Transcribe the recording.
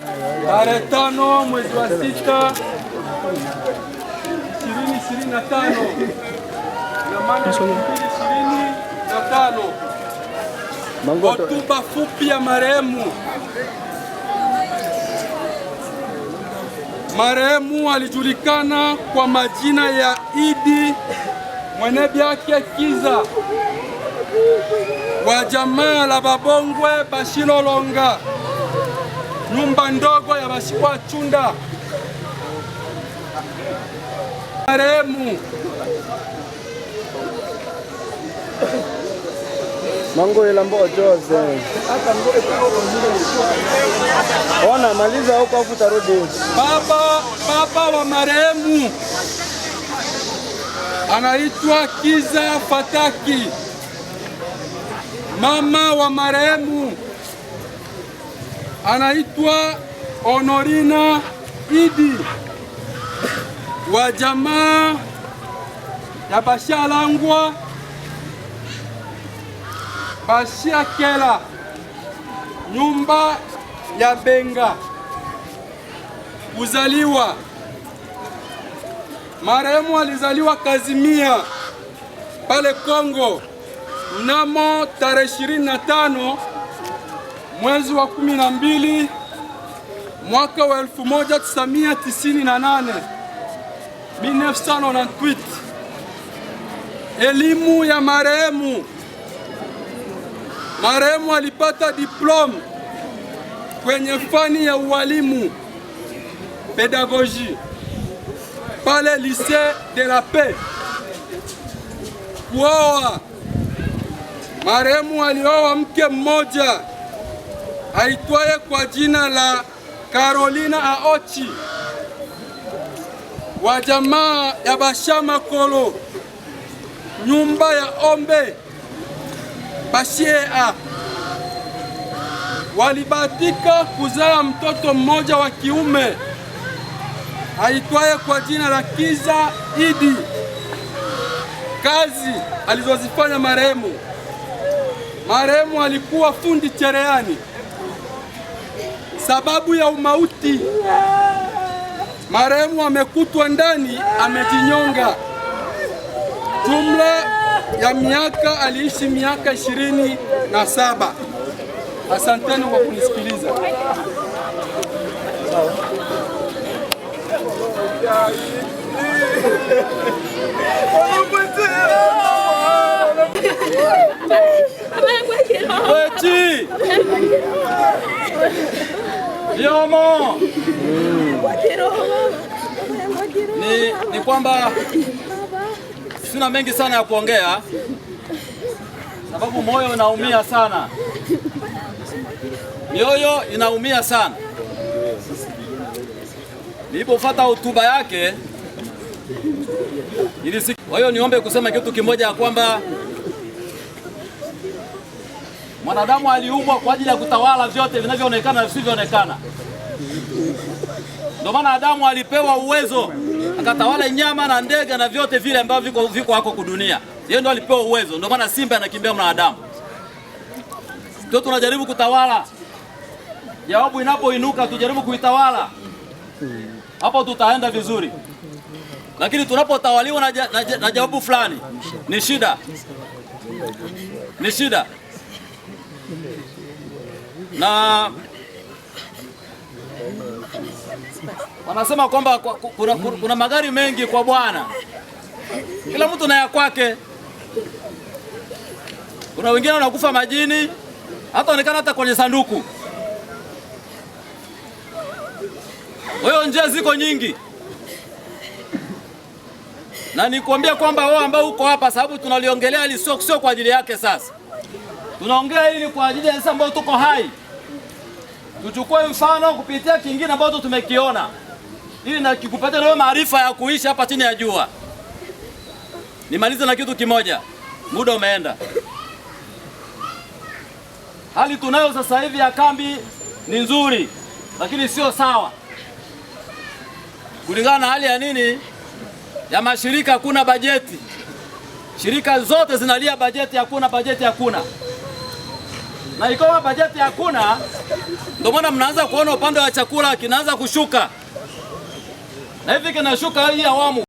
tarehe 5 mwezi wa 6 2025 na maana 2025. Hotuba fupi ya marehemu. Marehemu alijulikana kwa majina ya Idi Mwenebyake Kiza wa jamaa la Babongwe Bashilolonga, nyumba ndogo ya Bashikwa Chunda. Marehemu Mango ilambo Jose. Ona maliza huko afu tarudi. Baba wa marehemu anaitwa Kiza Fataki. Mama wa marehemu anaitwa Honorina Idi wa jamaa ya Bashalangwa Bashiakela, nyumba ya Benga. Kuzaliwa. Marehemu alizaliwa Kazimia pale Kongo mnamo tarehe 25 mwezi wa 12 mwaka wa 1998. 1998. Elimu ya marehemu. Marehemu alipata diplome kwenye fani ya ualimu pedagogie pale Lycée de la Paix. Kuoa. Marehemu alioa mke mmoja aitwaye kwa jina la Carolina Aochi wa jamaa ya Bashama Kolo, nyumba ya Ombe Bashia. Walibahatika kuzaa mtoto mmoja wa kiume aitwaye kwa jina la Kiza Idi. Kazi alizozifanya marehemu. Marehemu alikuwa fundi cherehani. Sababu ya umauti, marehemu amekutwa ndani amejinyonga. Jumla ya miaka aliishi miaka 27. Asanteni kwa kunisikiliza. Weti Yomo ni kwamba sina mengi sana ya kuongea, sababu moyo unaumia sana, mioyo inaumia sana. Nilipofuata hotuba yake kwa hiyo niombe kusema kitu kimoja, ya kwamba mwanadamu aliumbwa kwa ajili ya kutawala vyote vinavyoonekana na visivyoonekana. Ndio maana Adamu alipewa uwezo akatawala nyama na ndege na vyote vile ambavyo viko hako kudunia. Yeye ndio alipewa uwezo. Ndio maana simba anakimbia mwanadamu. Ndio tunajaribu kutawala. Jawabu inapoinuka tujaribu kuitawala, hapo tutaenda vizuri. Lakini tunapotawaliwa na jawabu fulani ni shida. Ni shida. Na wanasema kwamba kuna magari mengi kwa Bwana, kila mtu na ya kwake. Kuna wengine wanakufa majini, hata onekana hata kwenye sanduku. Kwa hiyo njia ziko nyingi, na nikuambia kwamba wao ambao uko hapa, sababu tunaliongelea hili sio kwa ajili yake. Sasa tunaongea hili kwa ajili ya sisi ambao tuko hai. Tuchukue mfano kupitia kingine ambacho tumekiona, ili na kikupatia wewe maarifa ya kuishi hapa chini ya jua. Nimalize na kitu kimoja, muda umeenda. Hali tunayo sasa hivi ya kambi ni nzuri, lakini sio sawa. Kulingana na hali ya nini? Ya mashirika, hakuna bajeti. Shirika zote zinalia bajeti, hakuna bajeti, hakuna. Na ikawa bajeti hakuna, Ndio maana mnaanza kuona upande wa chakula kinaanza kushuka, na hivi kinashuka hii awamu.